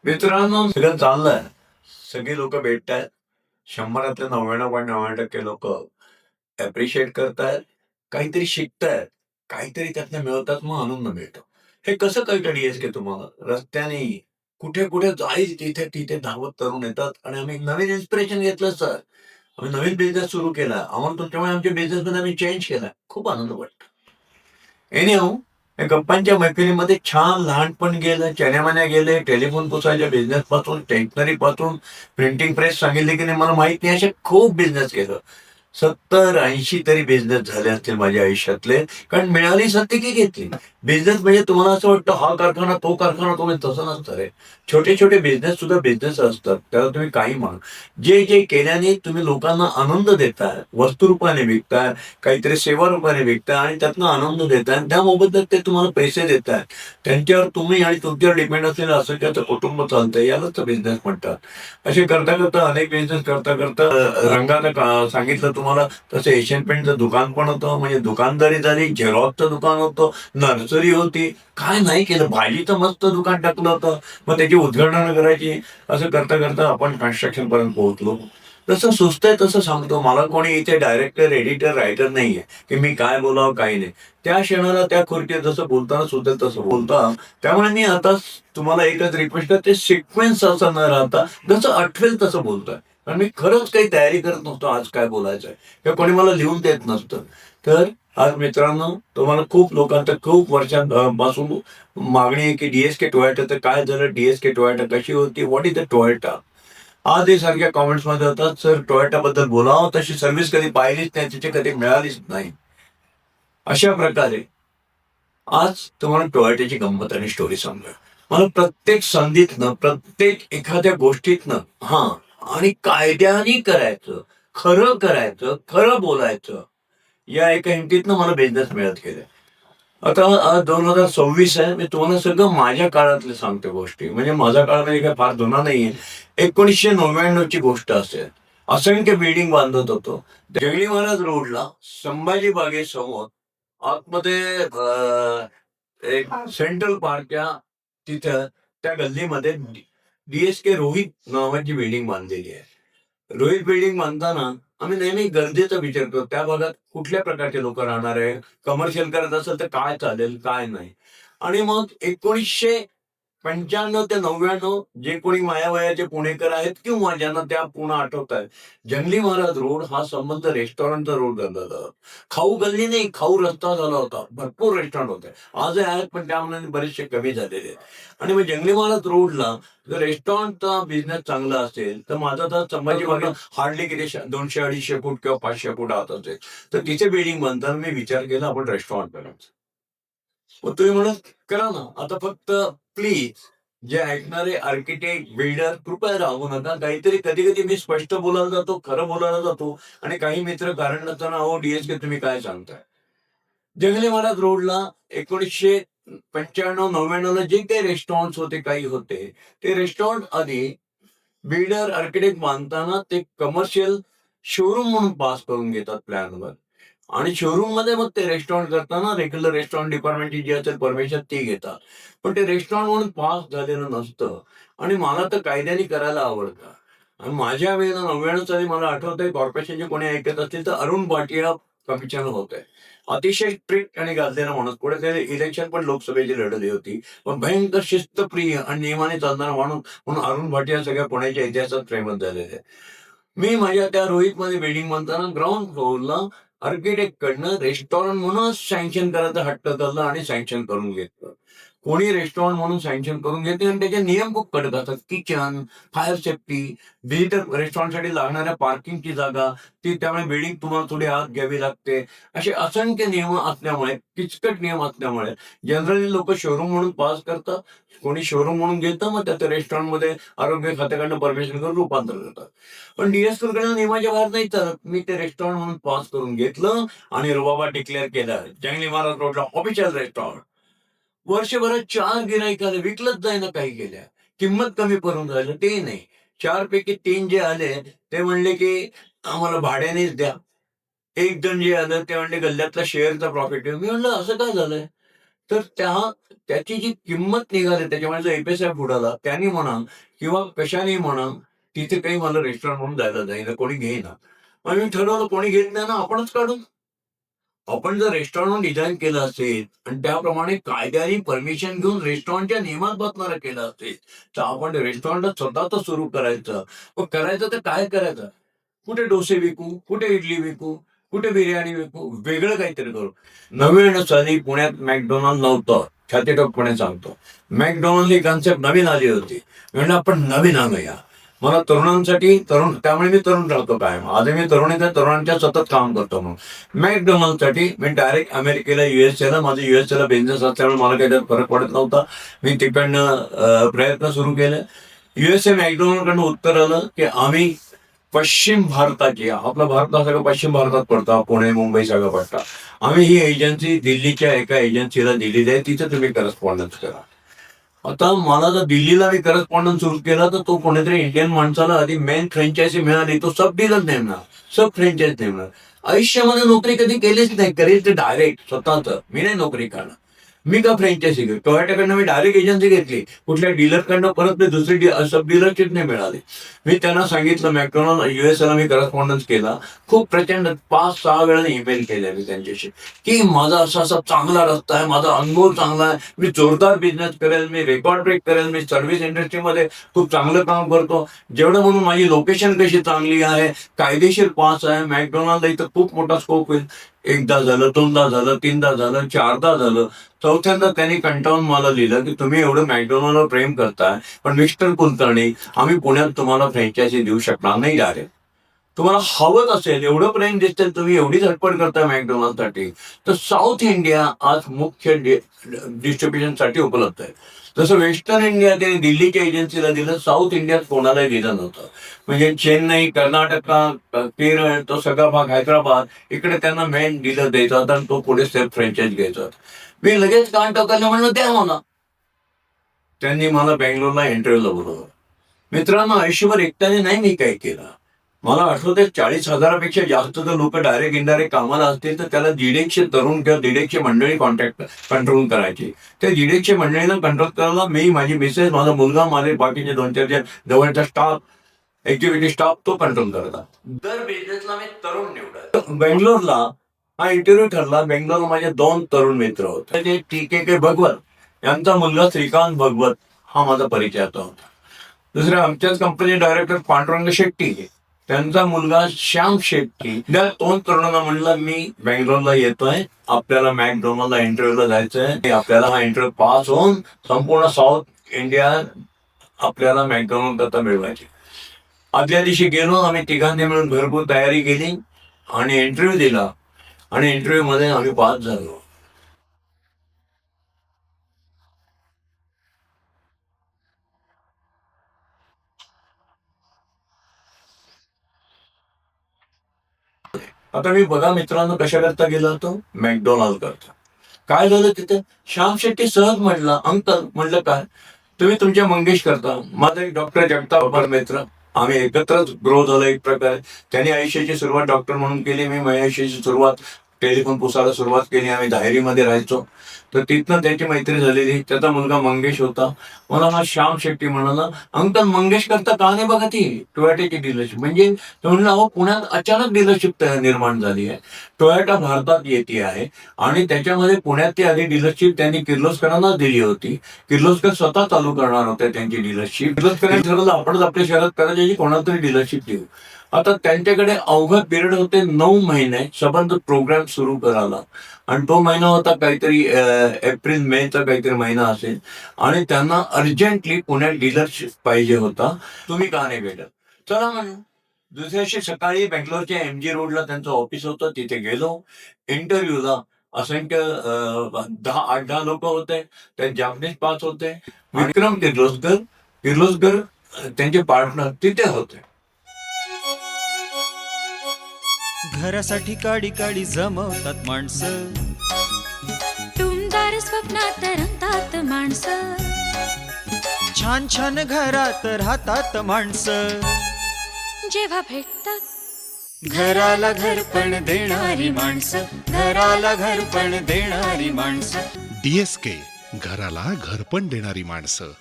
मित्रांनो, सगळं चाललंय. सगळी लोक भेटतायत. 100 99.99% लोक ॲप्रिशिएट करतायत. काहीतरी शिकतायत. काहीतरी त्यातनं मिळवतात, मग आनंद मिळतो. हे कसं कळतं डी तुम्हाला? रस्त्याने कुठे-कुठे जाईल तिथे-तिथे धावत तरुण येतात आणि आम्ही नवीन इन्स्पिरेशन घेतलं सर. आम्ही नवीन बिझनेस सुरू केला. आम्हाला तुमच्यामुळे आमच्या बिझनेसमध्ये आम्ही चेंज केला. खूप आनंद वाटतो. एनीहाऊ, या गप्पांच्या मैफिलीमध्ये छान लहानपण गेलं, चण्या गेले, टेलिफोन पुसायच्या बिझनेसपासून, स्टेशनरीपासून, प्रिंटिंग प्रेस सांगितले की नाही मला माहित नाही, असे खूप बिझनेस केलं. 70-80 तरी बिझनेस झाले असतील माझ्या आयुष्यातले. कारण मिळाली संधी की घेतली. बिझनेस म्हणजे तुम्हाला असं वाटतं हा कारखाना, तो कारखाना, तुम्ही तसं नसतं रे. छोटे-छोटे बिझनेस सुद्धा बिझनेस असतात. त्याला तुम्ही काही म्हणा. जे केल्याने तुम्ही लोकांना आनंद देताय, वस्तुरूपाने विकताय, काहीतरी सेवा रूपाने विकताय आणि त्यातनं आनंद देताय आणि त्या मोबदल्यात ते तुम्हाला पैसे देताय. त्यांच्यावर तुम्ही आणि तुमच्यावर डिपेंड असलेलं असं त्याचं कुटुंब चालतंय, यालाच बिझनेस म्हणतात. असे करता-करता अनेक बिझनेस करता-करता रंगाचं सांगितलं तुम्हाला तसं एशियन पेंटचं दुकान पण होतं. म्हणजे दुकानदारी झाली, झेरॉक्सचं दुकान होतं, नर्सरी होती. काय नाही केलं. भाजीचं मस्त दुकान टाकलं होतं. मग त्याची उद्घाटनं करायची. असं करता-करता आपण कन्स्ट्रक्शन पर्यंत पोहोचलो. जसं सुचतंय तसं सांगतो. मला कोणी इथे डायरेक्टर, एडिटर, रायटर नाहीये, की मी काय बोलावं, काही नाही. त्या क्षणाला त्या खुर्चीत जसं बोलताना सुचेल तसं बोलता. त्यामुळे मी आता तुम्हाला एकच रिक्वेस्ट आहे, ते सिक्वेन्स असं न राहता जसं आठवेल तसं बोलतोय. कारण मी खरंच काही तयारी करत नसतो आज काय बोलायचंय किंवा कोणी मला लिहून देत नसतं. तर आज मित्रांनो, तुम्हाला खूप लोकांचं खूप वर्षांपासून मागणी आहे की डीएसके टोयोटाचं काय झालं, डीएसके टोयोटा कशी होती, व्हॉट इज द टोयोटा. आज हे सारख्या कॉमेंट्समध्ये होतात, सर टोयोटाबद्दल बोलावं, तशी सर्व्हिस कधी पाहिलीच नाही, तिची कधी मिळालीच नाही. अशा प्रकारे आज तुम्हाला टोयोटाची गंमत आणि स्टोरी सांगूया. मला प्रत्येक संधीतनं, प्रत्येक एखाद्या गोष्टीतनं हां, आणि कायद्याने करायचं, खरं करायचं, खरं बोलायचं, या एका हिमतीतनं मला बिझनेस मिळत गेले. आता 2026 आहे. मी तुम्हाला सगळं माझ्या काळातले सांगतो गोष्टी. म्हणजे माझा काळ म्हणजे काय फार जुना नाहीये. 1999 ची गोष्ट असेल. असंख्य बिल्डिंग बांधत होतो. जंगली महाराज रोडला संभाजी बागेसमोर आतमध्ये एक सेंट्रल पार्कच्या तिथं त्या गल्लीमध्ये डीएसके रोहित नावाची बिल्डिंग बांधलेली आहे. रोहित बिल्डिंग बांधताना आम्ही नेहमी गरजेचा विचार करतो. त्या भागात कुठल्या प्रकारचे लोक राहणार आहे, कमर्शियल करत असेल तर काय चालेल, काय नाही. आणि मग 1995 ते 99 जे कोणी माझ्या वयाचे पुणेकर आहेत किंवा ज्यांना त्या पुन्हा आठवत आहेत, जंगली महाराज रोड हा संबंध रेस्टॉरंटचा रोड झाला होता. खाऊ गल्ली नाही, खाऊ रस्ता झाला होता. भरपूर रेस्टॉरंट होते. आजही आहेत, पण त्यामुळे बरेचसे कमी झालेले आहेत. आणि मग जंगली महाराज रोडला जर रेस्टॉरंटचा बिझनेस चांगला असेल, तर माझा तर संभाजी बागेत हार्डली किती 200-250 फूट किंवा 500 फूट आत असेल. तर तिथे बिल्डिंग बांधताना मी विचार केला आपण रेस्टॉरंट करायचं. मग तुम्ही म्हणत करा ना. आता फक्त प्लीज जे ऐकणारे आर्किटेक्ट, बिल्डर कृपया राहू नका. काहीतरी कधी-कधी मी स्पष्ट बोलायला जातो, खरं बोलायला जातो आणि काही मित्र कारण नसताना, "अहो डी तुम्ही काय सांगताय?" जंगली महाराज रोडला 1995-99 ला जे काही रेस्टॉरंट्स होते, काही होते, ते रेस्टॉरंट आधी बिल्डर, आर्किटेक्ट बांधताना ते कमर्शियल शोरूम म्हणून पास करून घेतात प्लॅनवर. आणि शोरूममध्ये मग ते रेस्टॉरंट करताना रेग्युलर रेस्टॉरंट डिपार्टमेंटची जी असेल परमिशन ती घेतात. पण ते रेस्टॉरंट म्हणून पास झालेलं नसतं आणि मला तर कायद्याने करायला आवडतं. आणि माझ्या वेळेला 99 साली मला आठवतंय, कॉर्पोरेशनचे कोणी ऐकत असतील तर अरुण भाटिया कमिशनर होते. अतिशय स्ट्रिक्ट आणि गाजलेला माणूस. पुढे ते इलेक्शन पण लोकसभेची लढवली होती. पण भयंकर शिस्तप्रिय आणि नियमाने चालणारा माणूस म्हणून अरुण भाटिया सगळ्या पुण्याच्या इतिहासात फेमस झालेले आहे. मी माझ्या त्या रोहितमध्ये बिल्डिंग बांधताना ग्राउंड फ्लोअरला आर्किटेक्टकडनं रेस्टॉरंट म्हणूनच सँक्शन करायचा हट्ट धरला आणि सँक्शन करून घेतलं. कोणी रेस्टॉरंट म्हणून सँक्शन करून घेते आणि त्याचे नियम खूप कडक असतात. किचन, फायर सेफ्टी, व्हिजिटर रेस्टॉरंटसाठी लागणाऱ्या पार्किंगची जागा, ती त्यामुळे बिल्डिंग तुम्हाला थोडी आत घ्यावी लागते. असे असंख्य नियम असल्यामुळे, किचकट नियम असल्यामुळे जनरली लोकं शोरूम म्हणून पास करतात. कोणी शोरूम म्हणून घेतं, मग त्याचं रेस्टॉरंटमध्ये आरोग्य खात्याकडनं परमिशन करून रूपांतर करतात. पण डी-एस-केकडनं नियमाच्या बाहेर नाही चालत. मी ते रेस्टॉरंट म्हणून पास करून घेतलं आणि रुबाबा डिक्लेअर केला. जंगली महाराज रोडला ऑफिशियल रेस्टॉरंट. वर्षभरात 4 गिराईक आले. विकलंच जाईना काही गेल्या. किंमत कमी पडून राहिलं ते नाही. 4 पैकी 3 जे आले ते म्हणले, की आम्हाला भाड्यानेच द्या. एक जण जे आलं ते म्हणले गल्ल्यातला शेअरचा प्रॉफिट आहे. मी म्हणलं असं काय झालंय? तर त्याची जी किंमत निघाली त्याच्यामुळे जो एफएसआय बुडाला त्यांनी म्हणा किंवा कशाने म्हणा, तिथे काही मला रेस्टॉरंट म्हणून जायला जाईना, कोणी घेईना. मग मी ठरवलं कोणी घेत नाही ना, आपणच काढू. आपण जर रेस्टॉरंट डिझाईन केलं असेल आणि त्याप्रमाणे कायद्याने परमिशन घेऊन रेस्टॉरंटच्या नियमात बसणारं केलं असेल, तर आपण रेस्टॉरंट स्वतःच सुरू करायचं. मग करायचं तर काय करायचं? कुठे डोसे विकू, कुठे इडली विकू, कुठे बिर्याणी विकू, वेगळं काहीतरी करू. 99 साली पुण्यात मॅकडोनाल्ड नव्हतं. छातीठोकपणे सांगतो. मॅकडोनाल्ड ही कन्सेप्ट नवीन आली होती. म्हणलं आपण नवीन आणूया. मला तरुणांसाठी त्यामुळे मी तरुण राहतो कायम. आजही मी तरुणांच्या सतत काम करतो म्हणून. मॅकडोनाल्डसाठी मी डायरेक्ट अमेरिकेला युएसएला माझं युएसएला बिझनेस असल्यामुळे मला काही त्यात फरक पडत नव्हता. मी तिकडनं प्रयत्न सुरू केले. युएसए मॅकडोनाल्डकडनं उत्तर आलं की आम्ही पश्चिम भारताची, आपला भारत हा सगळं पश्चिम भारतात पडतो, पुणे मुंबई सगळं पडतं. आम्ही ही एजन्सी दिल्लीच्या एका एजन्सीला दिलेली आहे, तिथे तुम्ही करस्पॉन्डन्स करा. आता मला जर दिल्लीला मी करस्पॉन्डन्स सुरू केला तर तो कोणीतरी इंडियन माणसाला आधी मेन फ्रँचायझी मिळाली, तो सब डीलर नेमणार, सब फ्रँचायझी नेमणार. आयुष्यामध्ये नोकरी कधी केलीच नाही, करेल ते डायरेक्ट स्वतःच. मी नाही नोकरी करणार. मी का फ्रँचायझी घेऊ? टोयोटाकडनं मी डायरेक्ट एजन्सी घेतली. कुठल्या डीलरकडनं परत मी दुसरी सब डीलरशिप नाही मिळाली. मी त्यांना सांगितलं, मॅकडोनाल्ड युएसएला मी करस्पॉन्डन्स केला. खूप प्रचंड 5-6 वेळा ईमेल केले मी त्यांच्याशी की माझा असा असा चांगला रस्ता आहे, माझा अनुभव चांगला आहे, मी जोरदार बिझनेस करेल, मी रेकॉर्ड ब्रेक करेल, मी सर्व्हिस इंडस्ट्रीमध्ये खूप चांगलं काम करतो. जेवढं म्हणून माझी लोकेशन कशी चांगली आहे, कायदेशीर पास आहे, मॅकडोनाल्डला इथं खूप मोठा स्कोप होईल. एकदा झालं, दोनदा झालं, तीनदा झालं, चारदा झालं. चौथ्यांदा त्यांनी कंटाळून मला लिहिलं की तुम्ही एवढं मॅकडोनाल्डवर प्रेम करताय, पण मिस्टर कुलकर्णी, आम्ही पुण्यात तुम्हाला फ्रँचायझी देऊ शकणार नाही डायरेक्ट. तुम्हाला हवंच असेल, एवढं प्रेम दिसतील, तुम्ही एवढी झटपट करताय मॅकडोनाल्डसाठी, तर साऊथ इंडिया आज मुख्य डिस्ट्रीब्युशनसाठी उपलब्ध आहे. जसं वेस्टर्न इंडिया त्यांनी दिल्लीच्या एजन्सीला दिलं, साऊथ इंडियात कोणालाही दिलं नव्हतं. म्हणजे चेन्नई, कर्नाटका, केरळ, तो सगळा भाग, हैदराबाद, इकडे त्यांना मेन डीलर द्यायचा होता आणि तो पुढे सेल्फ फ्रँचाईज घ्यायचा होता. मी लगेच कान टाकलं, म्हणलं द्या मला. त्यांनी मला बेंगलोरला इंटरव्ह्यूला बोलवलं. मित्रांनो, आयुष्यभर एकट्याने नाही मी काही केलं. मला आठवतंय 40,000पेक्षा जास्त जर लोक डायरेक्ट इनडायरेक्ट कामाला असतील तर त्याला 150 तरुण किंवा 150 मंडळी कंट्रोल करायची. त्या 150 मंडळींना कंट्रोल करायला मी, माझी मिसेस, माझा मुलगा, माझे बाकीचे 2-4 जवळचा स्टाफ, एक्झिक्युटिव्ह स्टाफ, तो कंट्रोल करता. दर बिझनेसला मी तरुण निवडायचो. बेंगलोरला हा इंटरव्ह्यू ठरला. बेंगलोरला माझे 2 तरुण मित्र होते. ते TKK भगवत यांचा मुलगा श्रीकांत भगवत हा माझा परिचयाचा होता. दुसऱ्या आमच्याच कंपनी डायरेक्टर पांडुरंग शेट्टी, त्यांचा मुलगा श्याम शेट्टी. त्या 2 तरुणांना म्हणलं मी बेंगलोरला येतोय, आपल्याला मॅकडोनाल्डला इंटरव्ह्यूला जायचंय. आपल्याला हा इंटरव्ह्यू पास होऊन संपूर्ण साऊथ इंडिया आपल्याला मॅकडोनाल्ड करता मिळवायची. आदल्या दिवशी गेलो आम्ही, तिघांनी मिळून भरपूर तयारी केली आणि इंटरव्ह्यू दिला आणि इंटरव्ह्यू मध्ये आम्ही पास झालो. आता मी बघा मित्रांनो कशा करता गेलो होतो, मॅकडोनाल्ड करता. काय झालं तिथे? श्याम शेट्टी सहज म्हटला, अंकल. म्हटलं काय? तुम्ही तुमच्या मंगेश करता, माझा एक डॉक्टर जगताप मित्र, आम्ही एकत्रच ग्रो झालो एक प्रकारे. त्यांनी आयुष्याची सुरुवात डॉक्टर म्हणून केली, मी माझ्या आयुष्याची सुरुवात टेलिफोन पुसायला सुरुवात केली. आम्ही धायरीमध्ये राहायचो. तर तिथनं त्याची मैत्री झालेली. त्याचा मुलगा मंगेश होता. मला हा श्याम शेट्टी म्हणाला, अंकल मंगेश करता का नाही बघा ती टोयोटाची डीलरशिप. म्हणजे तो म्हणला, अहो पुण्यात अचानक डीलरशिप निर्माण झाली आहे, टोयोटा भारतात येते आहे आणि त्याच्यामध्ये पुण्यात ती आधी डीलरशिप त्यांनी किर्लोस्करांना दिली होती. किर्लोस्कर स्वतः चालू करणार होते त्यांची डीलरशिप. किर्लोस्करांनी ठरवलं आपणच आपल्या शहरात करायची, कोणाला तरी डीलरशिप देऊ. आता त्यांच्याकडे अवघड पिरियड होते 9 महिने सबंध प्रोग्राम सुरू करायला. आणि तो महिना होता काहीतरी एप्रिल मेचा काहीतरी महिना असेल. आणि त्यांना अर्जंटली पुण्यात डीलरशिप पाहिजे होता. तुम्ही का नाही भेटत? चला म्हणून दुसऱ्या दिवशी सकाळी बेंगलोरच्या MG रोडला त्यांचं ऑफिस होतं, तिथे गेलो. इंटरव्ह्यूला असंख्य 8-10 लोक होते. त्यात जापनीज 5 होते. विक्रम किर्लोस्कर त्यांचे पार्टनर तिथे होते. घरासाठी काडी काडी जमवतात माणसं, टुमदार स्वप्नात रंगतात माणसं, छान छान घरात राहतात माणसं. जेव्हा भेटतात घराला घर पण देणारी माणसं, घराला घर पण देणारी माणसं. DSK, घराला घरपण देणारी माणसं.